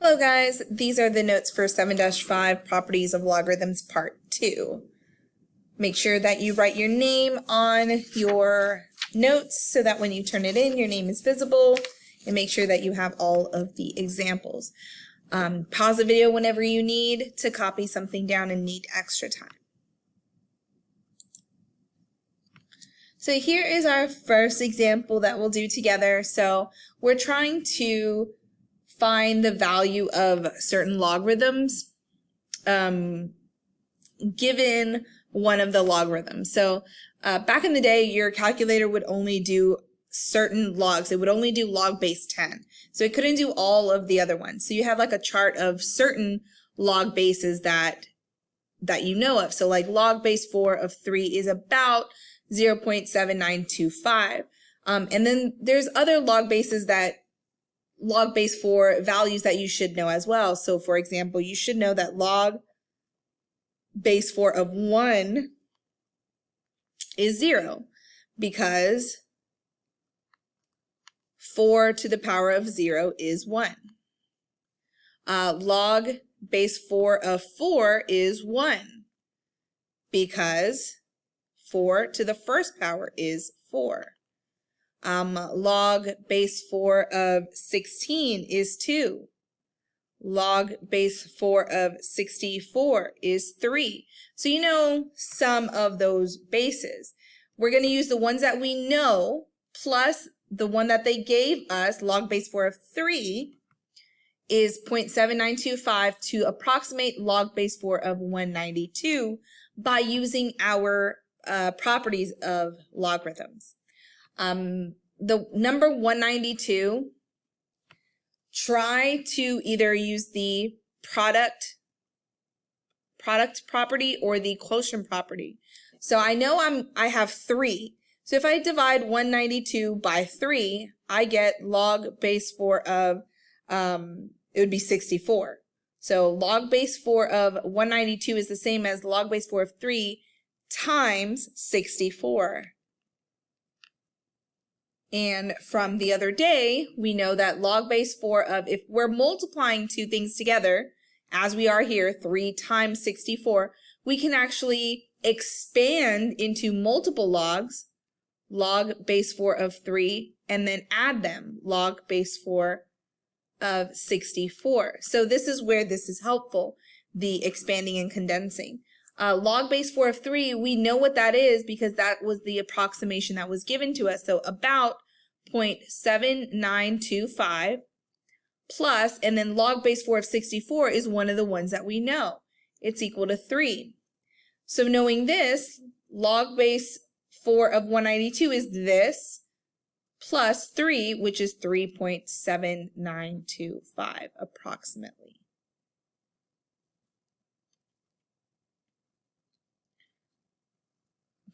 Hello guys, these are the notes for 7-5 Properties of Logarithms Part 2. Make sure that you write your name on your notes so that when you turn it in, your name is visible, and make sure that you have all of the examples. Pause the video whenever you need to copy something down and need extra time. So here is our first example that we'll do together. So we're trying to find the value of certain logarithms given one of the logarithms. So back in the day, your calculator would only do certain logs. It would only do log base 10. So it couldn't do all of the other ones. So you have like a chart of certain log bases that you know of. So like log base 4 of 3 is about 0.7925. And then there's other log bases log base 4 values that you should know as well. So for example, you should know that log base 4 of 1 is 0 because 4 to the power of 0 is 1. Log base 4 of 4 is 1 because 4 to the first power is 4. Log base 4 of 16 is 2. Log base 4 of 64 is 3. So you know some of those bases. We're going to use the ones that we know plus the one that they gave us, log base 4 of 3, is 0.7925 to approximate log base 4 of 192 by using our properties of logarithms. The number 192, try to either use the product property or the quotient property. So I know I have 3. So if I divide 192 by 3, I get log base 4 of, it would be 64. So log base 4 of 192 is the same as log base 4 of 3 times 64. And from the other day, we know that log base 4 of, if we're multiplying two things together, as we are here, 3 times 64, we can actually expand into multiple logs, log base 4 of 3, and then add them, log base 4 of 64. So this is where this is helpful, the expanding and condensing. Log base 4 of 3, we know what that is because that was the approximation that was given to us. So about 0.7925 plus, and then log base 4 of 64 is one of the ones that we know. It's equal to 3. So knowing this, log base 4 of 192 is this plus 3, which is 3.7925 approximately.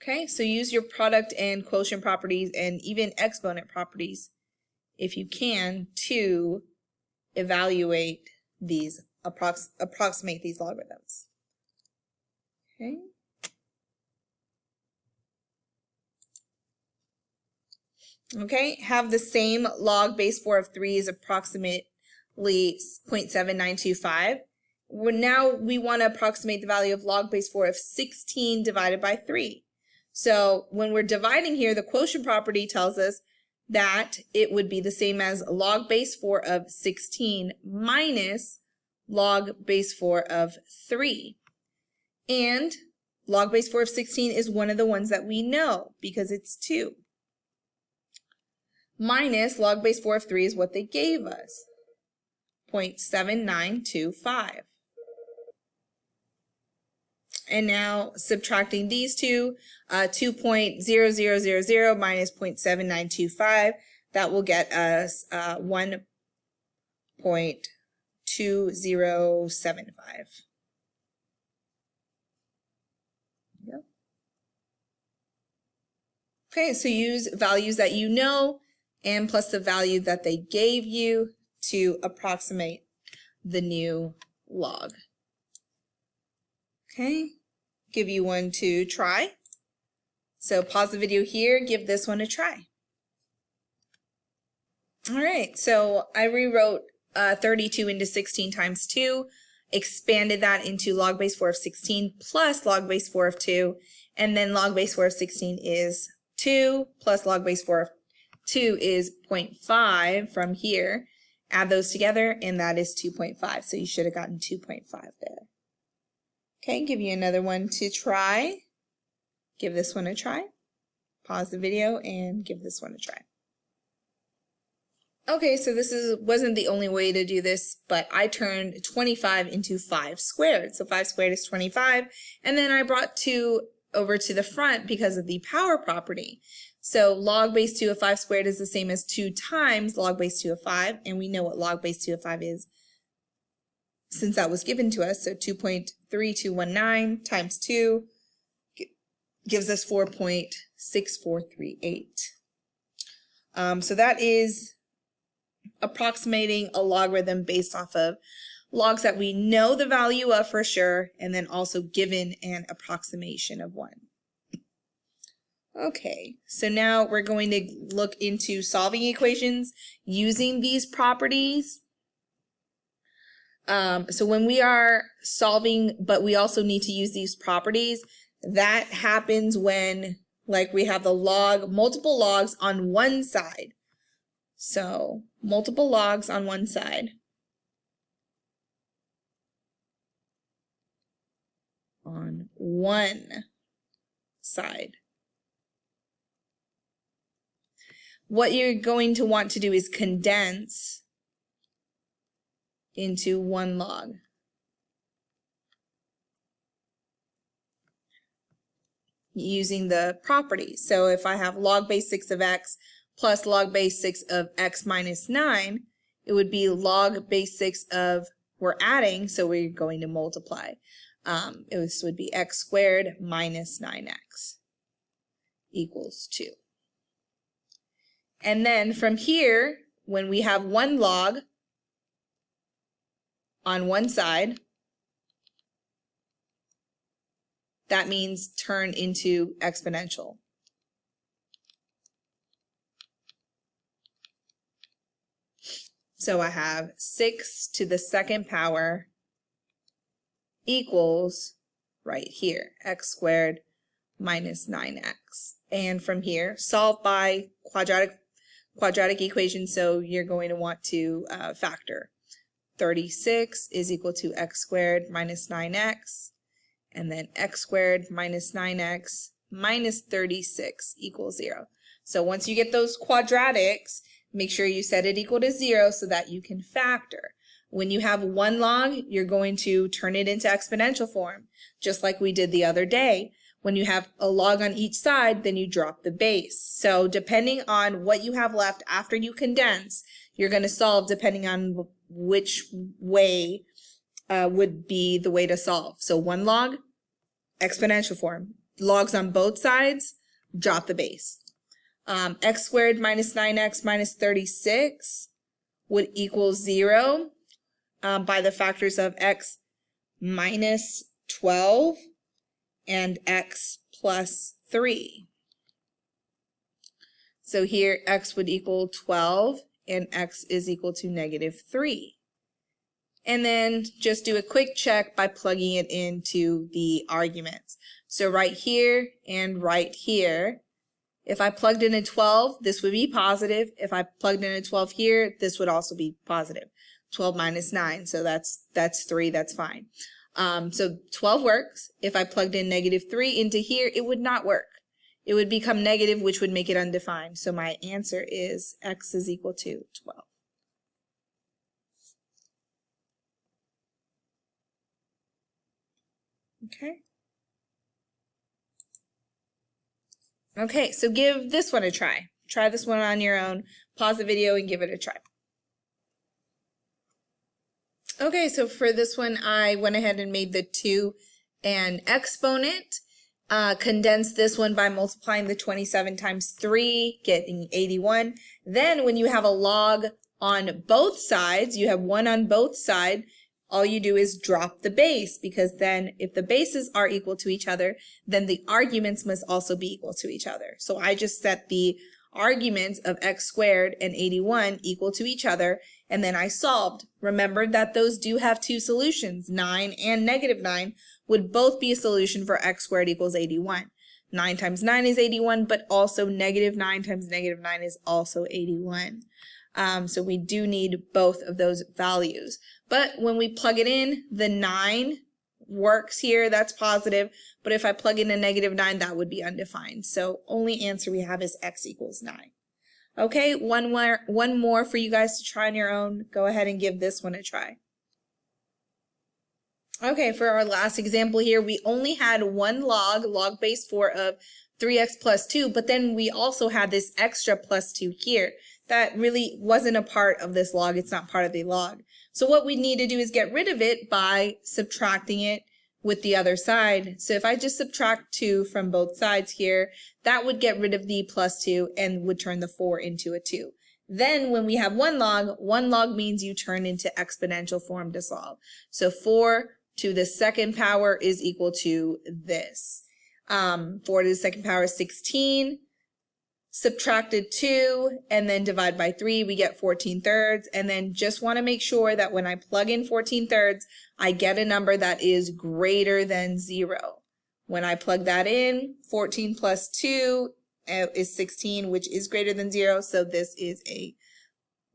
Okay, so use your product and quotient properties and even exponent properties, if you can, to evaluate these, approximate these logarithms. Okay. Okay, have the same log base 4 of 3 is approximately 0.7925. Now we want to approximate the value of log base 4 of 16 divided by 3. So when we're dividing here, the quotient property tells us that it would be the same as log base 4 of 16 minus log base 4 of 3. And log base 4 of 16 is one of the ones that we know because it's 2. Minus log base 4 of 3 is what they gave us, 0.7925. And now subtracting these two, 2.0000 minus 0.7925, that will get us 1.2075. Yep. Okay, so use values that you know and plus the value that they gave you to approximate the new log. Okay, give you one to try. So pause the video here, give this one a try. All right, so I rewrote 32 into 16 times 2, expanded that into log base 4 of 16 plus log base 4 of 2, and then log base 4 of 16 is 2 plus log base 4 of 2 is 0.5 from here. Add those together, and that is 2.5. So you should have gotten 2.5 there. Okay, give you another one to try. Give this one a try. Pause the video and give this one a try. Okay, so this wasn't the only way to do this, but I turned 25 into 5 squared. So 5 squared is 25, and then I brought 2 over to the front because of the power property. So log base 2 of 5 squared is the same as 2 times log base 2 of 5, and we know what log base 2 of 5 is since that was given to us. So 2.3219 times 2 gives us 4.6438. So that is approximating a logarithm based off of logs that we know the value of for sure, and then also given an approximation of one. Okay, so now we're going to look into solving equations using these properties. So when we are solving, but we also need to use these properties, that happens when, like, we have the multiple logs on one side. So multiple logs on one side. On one side. What you're going to want to do is condense into one log. Using the property. So if I have log base 6 of x plus log base 6 of x minus 9, it would be log base 6 of, we're adding, so we're going to multiply. This would be x squared minus 9x equals 2. And then from here, when we have one log on one side, that means turn into exponential. So I have 6 to the second power equals right here, x squared minus 9x. And from here, solve by quadratic equation, so you're going to want to factor. 36 is equal to x squared minus 9x, and then x squared minus 9x minus 36 equals 0. So once you get those quadratics, make sure you set it equal to 0 so that you can factor. When you have one log, you're going to turn it into exponential form, just like we did the other day. When you have a log on each side, then you drop the base. So depending on what you have left after you condense, you're going to solve depending on which way would be the way to solve. So one log, exponential form. Logs on both sides, drop the base. X squared minus 9x minus 36 would equal 0 by the factors of x minus 12 and x plus 3. So here x would equal 12 and x is equal to negative 3. And then just do a quick check by plugging it into the arguments. So right here and right here, if I plugged in a 12, this would be positive. If I plugged in a 12 here, this would also be positive. 12 minus 9, so that's 3, that's fine. So 12 works. If I plugged in negative 3 into here, it would not work. It would become negative, which would make it undefined. So my answer is x is equal to 12. Okay. Okay, so give this one a try. Try this one on your own. Pause the video and give it a try. Okay, so for this one, I went ahead and made the 2 an exponent. Condensed this one by multiplying the 27 times 3, getting 81. Then when you have a log on both sides, you have one on both sides, all you do is drop the base, because then if the bases are equal to each other, then the arguments must also be equal to each other. So I just set the arguments of x squared and 81 equal to each other, and then I solved. Remember that those do have two solutions. 9 and negative 9 would both be a solution for x squared equals 81. 9 times 9 is 81, but also negative 9 times negative 9 is also 81. So we do need both of those values. But when we plug it in, the 9 works here, that's positive. But if I plug in a negative 9, that would be undefined. So only answer we have is x equals 9. Okay, one more for you guys to try on your own. Go ahead and give this one a try. Okay, for our last example here, we only had one log base 4 of 3x plus 2, but then we also had this extra plus 2 here. That really wasn't a part of this log. It's not part of the log. So what we need to do is get rid of it by subtracting it with the other side. So if I just subtract 2 from both sides here, that would get rid of the plus 2 and would turn the 4 into a 2. Then when we have one log means you turn into exponential form to solve. So 4 to the second power is equal to this. 4 to the second power is 16. Subtracted 2 and then divide by 3, we get 14/3. And then just want to make sure that when I plug in 14/3, I get a number that is greater than 0. When I plug that in, 14 plus 2 is 16, which is greater than 0. So this is a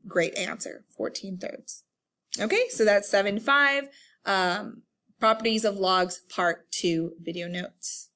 great answer, 14/3. Okay, so that's 7.5. Properties of logs, part 2 video notes.